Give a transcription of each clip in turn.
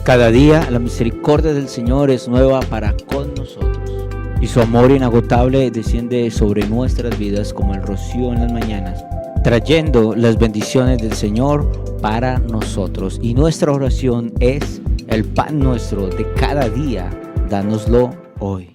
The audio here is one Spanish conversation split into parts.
Cada día la misericordia del Señor es nueva para con nosotros, y su amor inagotable desciende sobre nuestras vidas como el rocío en las mañanas, trayendo las bendiciones del Señor para nosotros. Y nuestra oración es: el pan nuestro de cada día, dánoslo hoy.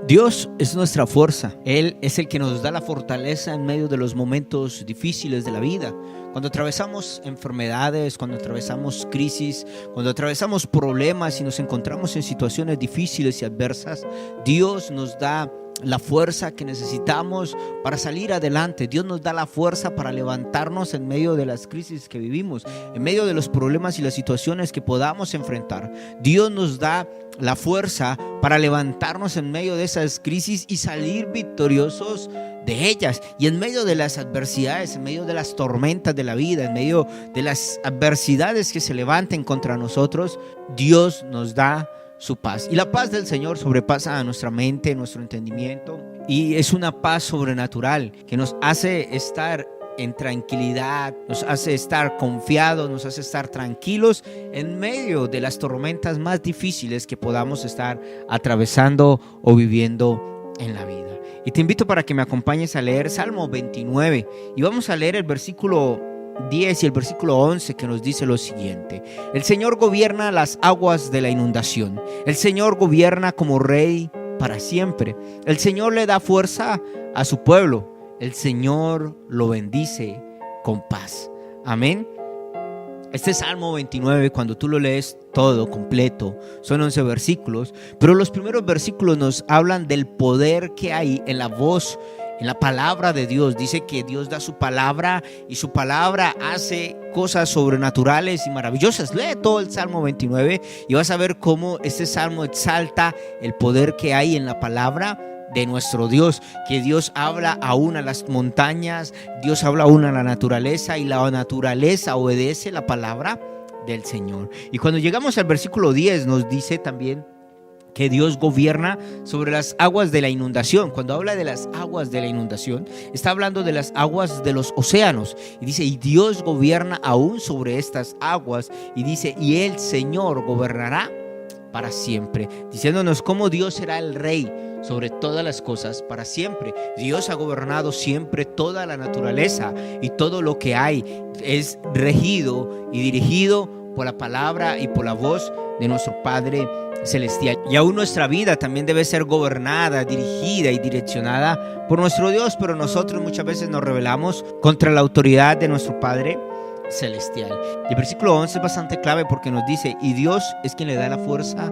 Dios es nuestra fuerza. Él es el que nos da la fortaleza en medio de los momentos difíciles de la vida. Cuando atravesamos enfermedades, cuando atravesamos crisis, cuando atravesamos problemas y nos encontramos en situaciones difíciles y adversas, Dios nos da la fuerza que necesitamos para salir adelante. Dios nos da la fuerza para levantarnos en medio de las crisis que vivimos, en medio de los problemas y las situaciones que podamos enfrentar. Dios nos da la fuerza para levantarnos en medio de esas crisis y salir victoriosos de ellas. Y en medio de las adversidades, en medio de las tormentas de la vida, en medio de las adversidades que se levanten contra nosotros, Dios nos da su paz. Y la paz del Señor sobrepasa a nuestra mente, nuestro entendimiento, y es una paz sobrenatural que nos hace estar en tranquilidad, nos hace estar confiados, nos hace estar tranquilos en medio de las tormentas más difíciles que podamos estar atravesando o viviendo en la vida. Y te invito para que me acompañes a leer Salmo 29, y vamos a leer el versículo 10 y el versículo 11, que nos dice lo siguiente: el Señor gobierna las aguas de la inundación, el Señor gobierna como rey para siempre, el Señor le da fuerza a su pueblo, el Señor lo bendice con paz. Amén. Este Salmo 29, cuando tú lo lees todo completo, son 11 versículos, pero los primeros versículos nos hablan del poder que hay en la voz, en la palabra de Dios. Dice que Dios da su palabra y su palabra hace cosas sobrenaturales y maravillosas. Lee todo el Salmo 29 y vas a ver cómo este salmo exalta el poder que hay en la palabra de nuestro Dios, que Dios habla aún a las montañas, Dios habla aún a la naturaleza, y la naturaleza obedece la palabra del Señor. Y cuando llegamos al versículo 10 nos dice también que Dios gobierna sobre las aguas de la inundación. Cuando habla de las aguas de la inundación, está hablando de las aguas de los océanos. Y dice, y Dios gobierna aún sobre estas aguas. Y dice, y el Señor gobernará para siempre, diciéndonos cómo Dios será el rey sobre todas las cosas para siempre. Dios ha gobernado siempre toda la naturaleza, y todo lo que hay es regido y dirigido por la palabra y por la voz de nuestro Padre celestial. Y aún nuestra vida también debe ser gobernada, dirigida y direccionada por nuestro Dios, pero nosotros muchas veces nos rebelamos contra la autoridad de nuestro Padre celestial. Y el versículo 11 es bastante clave, porque nos dice, y Dios es quien le da la fuerza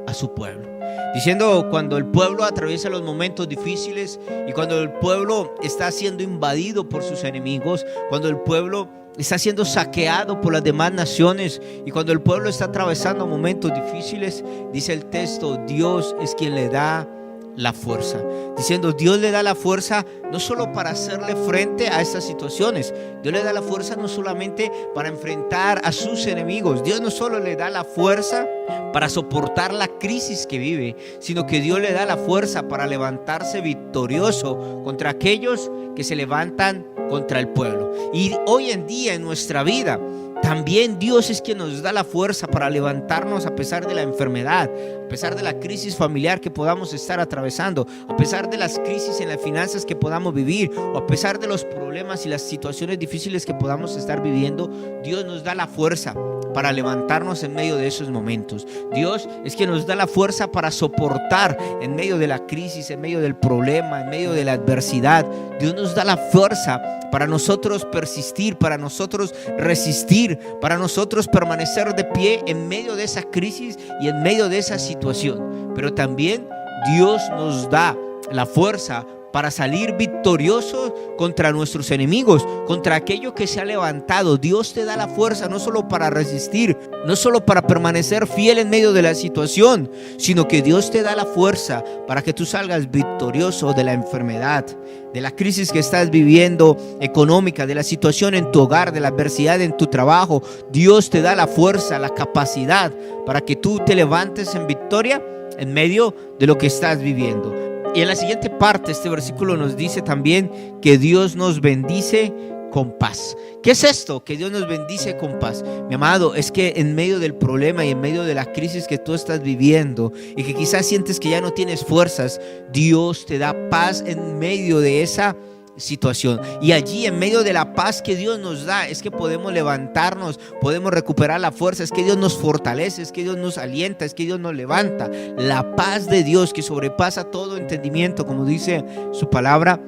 a su pueblo. Diciendo, cuando el pueblo atraviesa los momentos difíciles, y cuando el pueblo está siendo invadido por sus enemigos, cuando el pueblo está siendo saqueado por las demás naciones, y cuando el pueblo está atravesando momentos difíciles, dice el texto, Dios es quien le da la fuerza. Diciendo, Dios le da la fuerza no solo para hacerle frente a estas situaciones, Dios le da la fuerza no solamente para enfrentar a sus enemigos, Dios no solo le da la fuerza para soportar la crisis que vive, sino que Dios le da la fuerza para levantarse victorioso contra aquellos que se levantan contra el pueblo. Y hoy en día en nuestra vida también Dios es quien nos da la fuerza para levantarnos a pesar de la enfermedad, a pesar de la crisis familiar que podamos estar atravesando, a pesar de las crisis en las finanzas que podamos vivir, o a pesar de los problemas y las situaciones difíciles que podamos estar viviendo. Dios nos da la fuerza para levantarnos en medio de esos momentos. Dios es quien nos da la fuerza para soportar en medio de la crisis, en medio del problema, en medio de la adversidad. Dios nos da la fuerza para nosotros persistir, para nosotros resistir, para nosotros permanecer de pie en medio de esa crisis y en medio de esa situación. Pero también Dios nos da la fuerza para salir victoriosos contra nuestros enemigos, contra aquello que se ha levantado. Dios te da la fuerza no solo para resistir, no solo para permanecer fiel en medio de la situación, sino que Dios te da la fuerza para que tú salgas victorioso de la enfermedad, de la crisis que estás viviendo económica, de la situación en tu hogar, de la adversidad en tu trabajo. Dios te da la fuerza, la capacidad para que tú te levantes en victoria en medio de lo que estás viviendo. Y en la siguiente parte, este versículo nos dice también que Dios nos bendice con paz. ¿Qué es esto? Que Dios nos bendice con paz. Mi amado, es que en medio del problema y en medio de la crisis que tú estás viviendo y que quizás sientes que ya no tienes fuerzas, Dios te da paz en medio de esa situación. Y allí, en medio de la paz que Dios nos da, es que podemos levantarnos, podemos recuperar la fuerza, es que Dios nos fortalece, es que Dios nos alienta, es que Dios nos levanta. La paz de Dios, que sobrepasa todo entendimiento, como dice su palabra,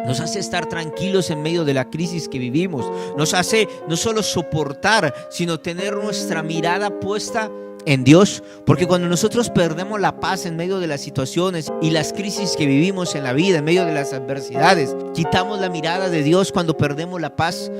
nos hace estar tranquilos en medio de la crisis que vivimos. Nos hace no solo soportar, sino tener nuestra mirada puesta en Dios, porque cuando nosotros perdemos la paz en medio de las situaciones y las crisis que vivimos en la vida, en medio de las adversidades, quitamos la mirada de Dios. Cuando perdemos la paz,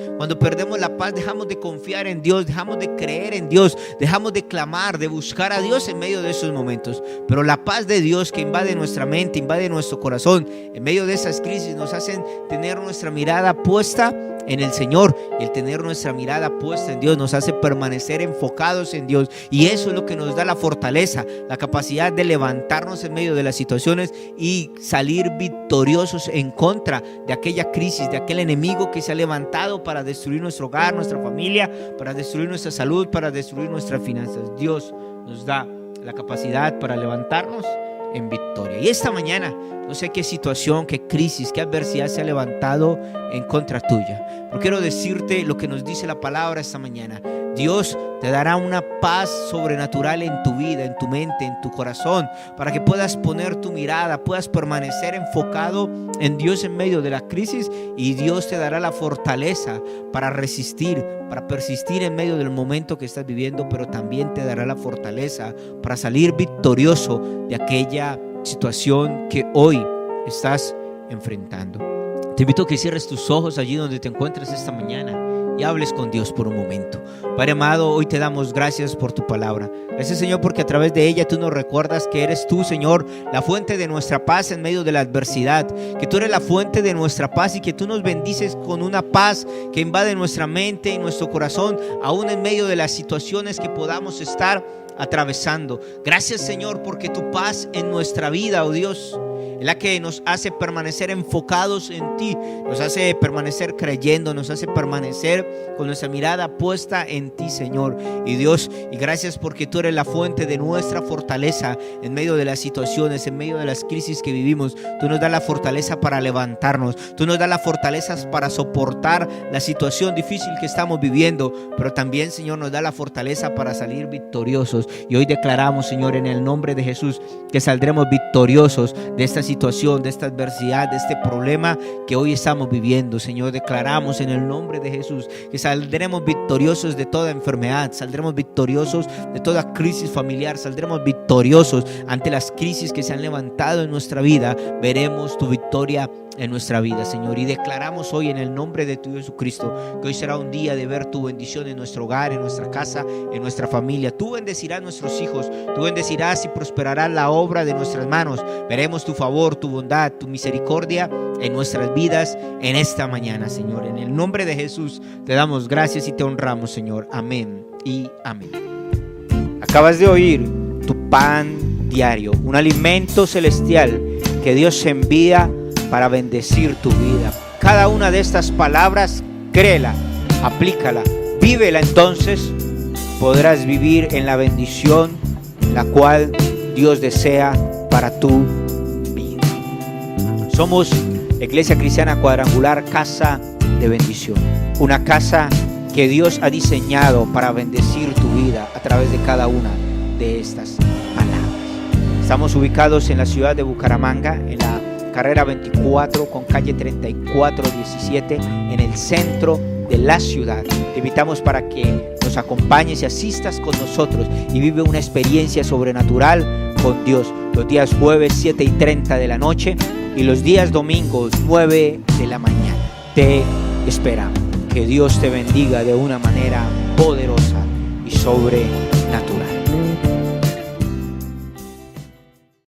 dejamos de confiar en Dios, dejamos de creer en Dios, dejamos de clamar, de buscar a Dios en medio de esos momentos. Pero la paz de Dios que invade nuestra mente, invade nuestro corazón, en medio de esas crisis nos hacen tener nuestra mirada puesta en el Señor. Y el tener nuestra mirada puesta en Dios nos hace permanecer enfocados en Dios, y eso es lo que nos da la fortaleza, la capacidad de levantarnos en medio de las situaciones y salir victoriosos en contra de aquella crisis, de aquel enemigo que se ha levantado para destruir nuestro hogar, nuestra familia, para destruir nuestra salud, para destruir nuestras finanzas. Dios nos da la capacidad para levantarnos en victoria. Y esta mañana, no sé qué situación, qué crisis, qué adversidad se ha levantado en contra tuya, pero quiero decirte lo que nos dice la palabra esta mañana. Dios te dará una paz sobrenatural en tu vida, en tu mente, en tu corazón, para que puedas poner tu mirada, puedas permanecer enfocado en Dios en medio de la crisis, y Dios te dará la fortaleza para resistir, para persistir en medio del momento que estás viviendo, pero también te dará la fortaleza para salir victorioso de aquella situación que hoy estás enfrentando. Te invito a que cierres tus ojos allí donde te encuentres esta mañana y hables con Dios por un momento. Padre amado, hoy te damos gracias por tu palabra. Gracias, Señor, porque a través de ella tú nos recuerdas que eres tú, Señor, la fuente de nuestra paz en medio de la adversidad, que tú eres la fuente de nuestra paz y que tú nos bendices con una paz que invade nuestra mente y nuestro corazón, aún en medio de las situaciones que podamos estar atravesando. Gracias, Señor, porque tu paz en nuestra vida, oh Dios, es la que nos hace permanecer enfocados en ti, nos hace permanecer creyendo, nos hace permanecer con nuestra mirada puesta en ti, Señor. Y Dios, y gracias porque tú eres la fuente de nuestra fortaleza en medio de las situaciones, en medio de las crisis que vivimos. Tú nos das la fortaleza para levantarnos, tú nos das las fortalezas para soportar la situación difícil que estamos viviendo, pero también, Señor, nos da la fortaleza para salir victoriosos. Y hoy declaramos, Señor, en el nombre de Jesús, que saldremos victoriosos de esta situación, de esta adversidad, de este problema que hoy estamos viviendo. Señor, declaramos en el nombre de Jesús que saldremos victoriosos de toda enfermedad, saldremos victoriosos de toda crisis familiar, saldremos victoriosos ante las crisis que se han levantado en nuestra vida. Veremos tu victoria en nuestra vida, Señor, y declaramos hoy en el nombre de tu Jesucristo que hoy será un día de ver tu bendición en nuestro hogar, en nuestra casa, en nuestra familia. Tú bendecirás a nuestros hijos, tú bendecirás y prosperarás la obra de nuestras manos. Veremos tu favor, tu bondad, tu misericordia en nuestras vidas en esta mañana, Señor. En el nombre de Jesús te damos gracias y te honramos, Señor. Amén y amén. Acabas de oír tu pan diario, un alimento celestial que Dios envía para bendecir tu vida. Cada una de estas palabras, créela, aplícala, vívela, entonces podrás vivir en la bendición la cual Dios desea para tu vida. Somos Iglesia Cristiana Cuadrangular, Casa de Bendición, una casa que Dios ha diseñado para bendecir tu vida a través de cada una de estas palabras. Estamos ubicados en la ciudad de Bucaramanga, en la carrera 24 con calle 3417, en el centro de la ciudad. Te invitamos para que nos acompañes y asistas con nosotros y vive una experiencia sobrenatural con Dios los días jueves 7:30 de la noche y los días domingos 9 de la mañana. Te esperamos. Que Dios te bendiga de una manera poderosa y sobrenatural.